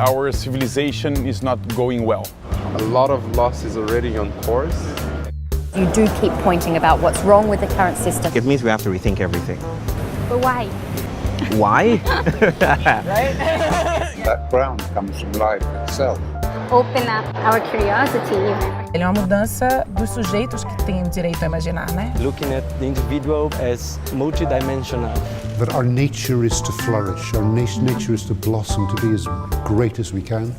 our civilization is not going well. A lot of loss is already on course. You do keep pointing about what's wrong with the current system. It means we have to rethink everything. But why? Why? Background comes from life itself. Open up our curiosity even. Ele é uma mudança dos sujeitos que têm direito a imaginar, né? Looking at the individual as multidimensional. That our nature is to flourish, our nature is to blossom, to be as great as we can.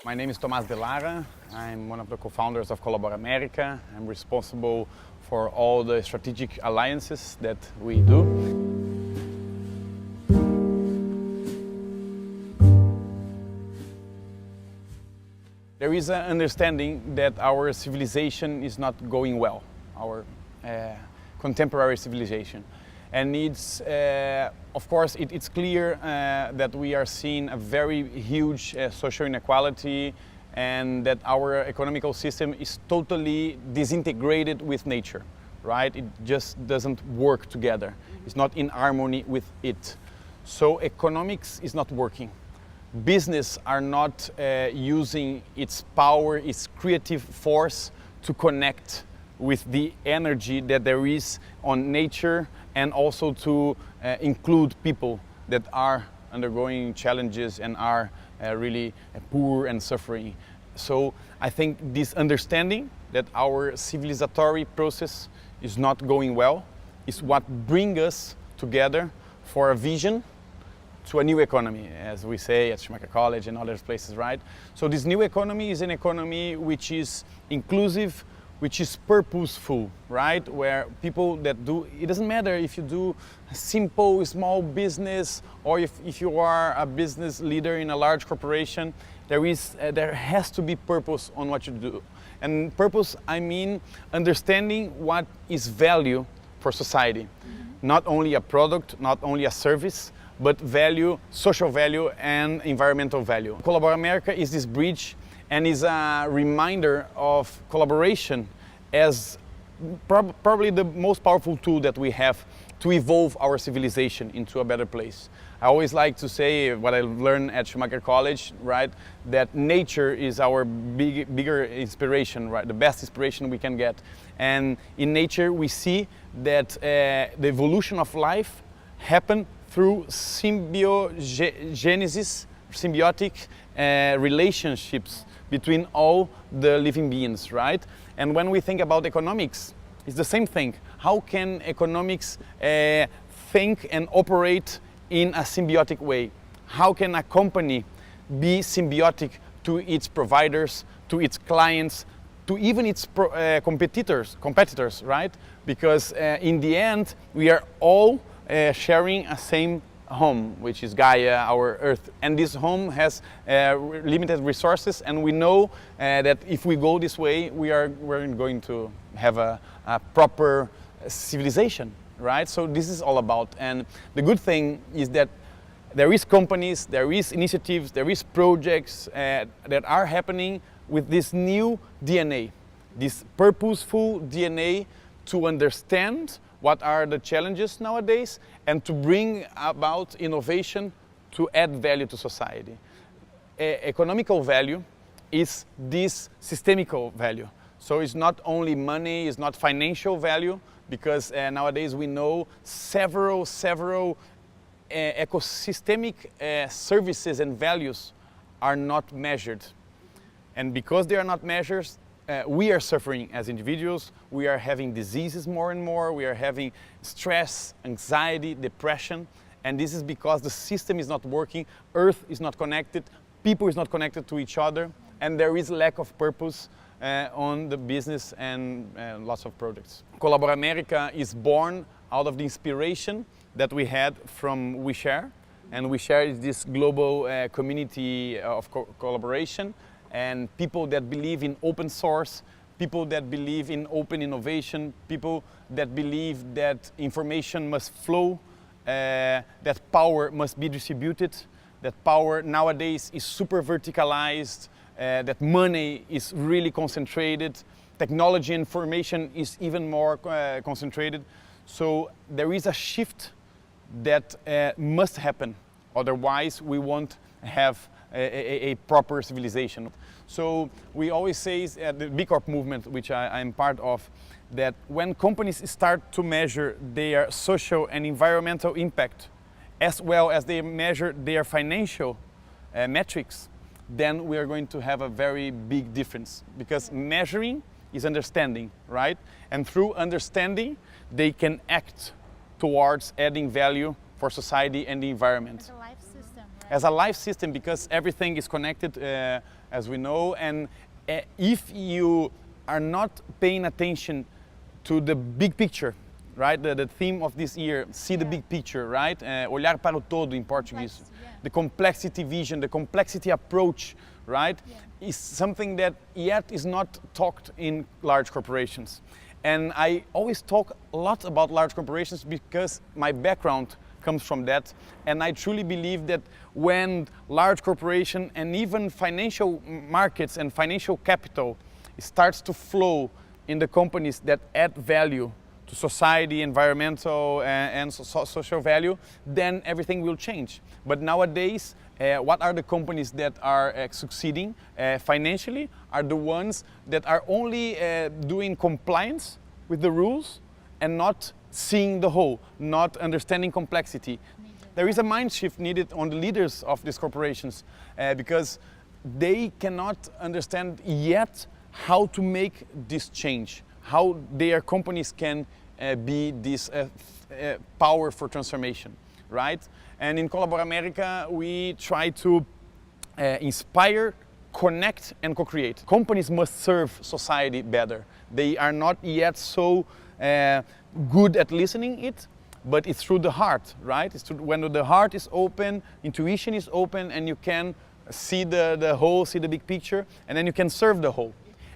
My name is Tomás de Lara. I'm one of the co-founders of ColaborAmerica. I'm responsible for all the strategic alliances that we do. There is an understanding that our civilization is not going well, our contemporary civilization. And it's, of course, it's clear that we are seeing a very huge social inequality and that our economical system is totally disintegrated with nature, right? It just doesn't work together. It's not in harmony with it. So economics is not working. Business are not using its power, its creative force to connect with the energy that there is on nature and also to include people that are undergoing challenges and are really poor and suffering. So I think this understanding that our civilizatory process is not going well is what brings us together for a vision to a new economy, as we say at Schumacher College and other places, right? So this new economy is an economy which is inclusive, which is purposeful, right? Where people that do, it doesn't matter if you do a simple, small business or if you are a business leader in a large corporation, there has to be purpose on what you do. And purpose, I mean understanding what is value for society. Not only a product, not only a service, but value, social value and environmental value. ColaborAmerica is this bridge and is a reminder of collaboration as probably the most powerful tool that we have to evolve our civilization into a better place. I always like to say what I learned at Schumacher College, right? That nature is our bigger inspiration, right? The best inspiration we can get. And in nature we see that the evolution of life happened through symbiotic relationships between all the living beings, right? And when we think about economics, it's the same thing. How can economics think and operate in a symbiotic way? How can a company be symbiotic to its providers, to its clients, to even its competitors, right? Because in the end, we are all sharing a same home, which is Gaia, our Earth. And this home has limited resources, and we know that if we go this way, we're going to have a proper civilization, right? So this is all about. And the good thing is that there is companies, there is initiatives, there is projects that are happening with this new DNA, this purposeful DNA to understand what are the challenges nowadays and to bring about innovation to add value to society. Economical value is this systemical value. So it's not only money, it's not financial value, because nowadays we know several ecosystemic services and values are not measured. And because they are not measured, we are suffering as individuals, we are having diseases more and more, we are having stress, anxiety, depression, and this is because the system is not working, Earth is not connected, people is not connected to each other, and there is lack of purpose on the business and lots of projects. ColaborAmerica is born out of the inspiration that we had from WeShare, and WeShare is this global community of collaboration, and people that believe in open source, people that believe in open innovation, people that believe that information must flow, that power must be distributed, that power nowadays is super verticalized, that money is really concentrated, technology and information is even more concentrated. So there is a shift that must happen, otherwise we won't have a proper civilization. So we always say the B Corp movement, which I'm part of, that when companies start to measure their social and environmental impact, as well as they measure their financial metrics, then we are going to have a very big difference, because measuring is understanding, right? And through understanding, they can act towards adding value for society and the environment. As a life system, right? As a life system, because everything is connected, as we know, and if you are not paying attention to the big picture, right? The theme of this year, see the big picture, right? Olhar para o todo in Portuguese. The complexity vision, the complexity approach, right? Is something that yet is not talked in large corporations. And I always talk a lot about large corporations because my background comes from that. And I truly believe that when large corporation and even financial markets and financial capital starts to flow in the companies that add value to society, environmental and social value, then everything will change. But nowadays, what are the companies that are succeeding financially are the ones that are only doing compliance with the rules and not seeing the whole, not understanding complexity. There is a mind shift needed on the leaders of these corporations because they cannot understand yet how to make this change, how their companies can be this power for transformation, right? And in ColaborAmerica, we try to inspire, connect, and co-create. Companies must serve society better. They are not yet so good at listening it, but it's through the heart, right? It's through, when the heart is open, intuition is open, and you can see the whole, see the big picture, and then you can serve the whole.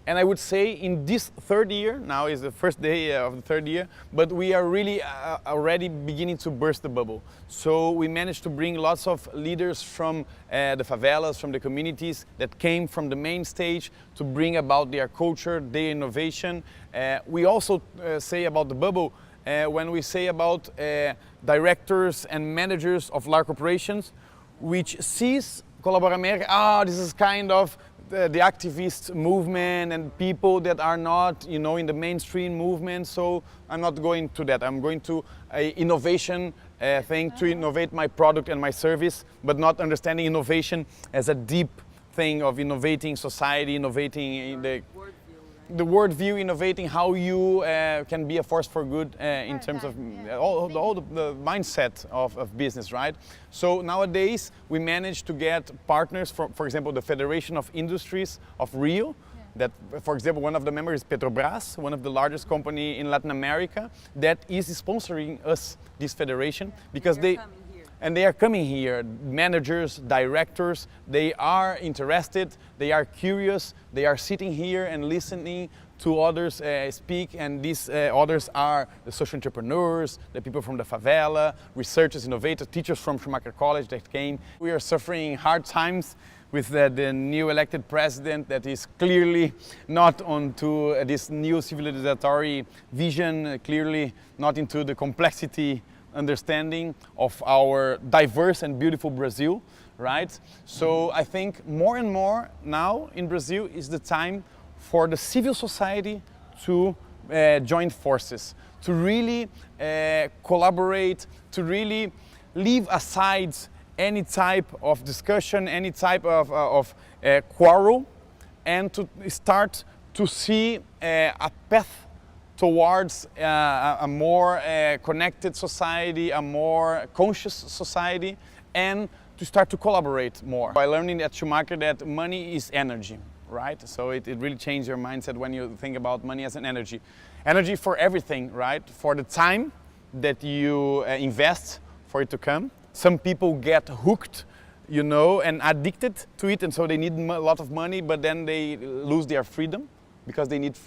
And I would say in this third year, now is the first day of the third year, but we are really already beginning to burst the bubble. So we managed to bring lots of leaders from the favelas, from the communities that came from the main stage to bring about their culture, their innovation. We also say about the bubble, when we say about directors and managers of large corporations, which sees ColaborAmerica, this is kind of the activist movement and people that are not, you know, in the mainstream movement. So I'm not going to that. I'm going to an innovation thing to innovate my product and my service, but not understanding innovation as a deep thing of innovating society, innovating the worldview, innovating how you can be a force for good in terms of all the mindset of business, right? So nowadays we managed to get partners, for example, the Federation of Industries of Rio, that, for example, one of the members is Petrobras, one of the largest company in Latin America, that is sponsoring us, this federation, because they are coming here, managers, directors, they are interested, they are curious, they are sitting here and listening to others speak, and these others are the social entrepreneurs, the people from the favela, researchers, innovators, teachers from Schumacher College that came. We are suffering hard times with the new elected president that is clearly not onto this new civilizatory vision, clearly not into the complexity understanding of our diverse and beautiful Brazil, right? So I think more and more now in Brazil is the time for the civil society to join forces, to really collaborate, to really leave aside any type of discussion, any type of quarrel, and to start to see a path towards a more connected society, a more conscious society, and to start to collaborate more. By learning at Schumacher that money is energy, right? So it really changed your mindset when you think about money as an energy. Energy for everything, right? For the time that you invest for it to come. Some people get hooked, you know, and addicted to it, and so they need a lot of money, but then they lose their freedom, because they need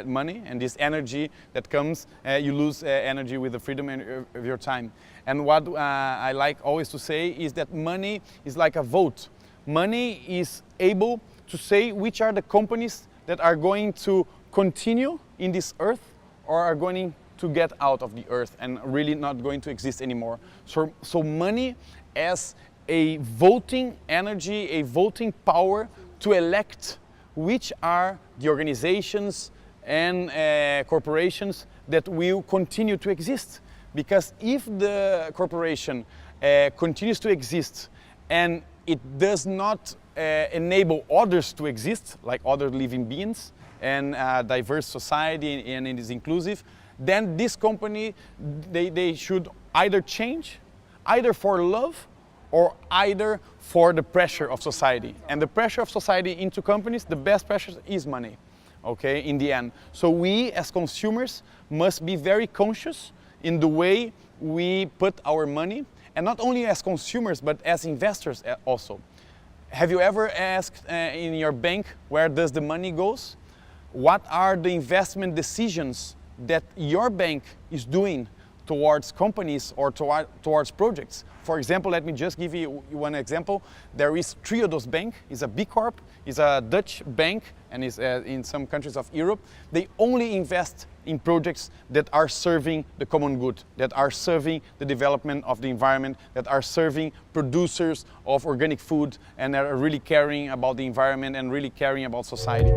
money, and this energy that comes, you lose energy with the freedom of your time. And what I like always to say is that money is like a vote. Money is able to say which are the companies that are going to continue in this earth or are going to get out of the earth and really not going to exist anymore. So money as a voting energy, a voting power to elect which are the organizations and corporations that will continue to exist. Because if the corporation continues to exist and it does not enable others to exist, like other living beings, and diverse society, and it is inclusive, then this company, they should either change, either for love or either for the pressure of society. And the pressure of society into companies, the best pressure is money, okay, in the end. So we as consumers must be very conscious in the way we put our money, and not only as consumers, but as investors also. Have you ever asked in your bank, where does the money goes? What are the investment decisions that your bank is doing towards companies or towards projects? For example, let me just give you one example. There is Triodos Bank, it's a B Corp, it's a Dutch bank, and is in some countries of Europe. They only invest in projects that are serving the common good, that are serving the development of the environment, that are serving producers of organic food, and that are really caring about the environment and really caring about society.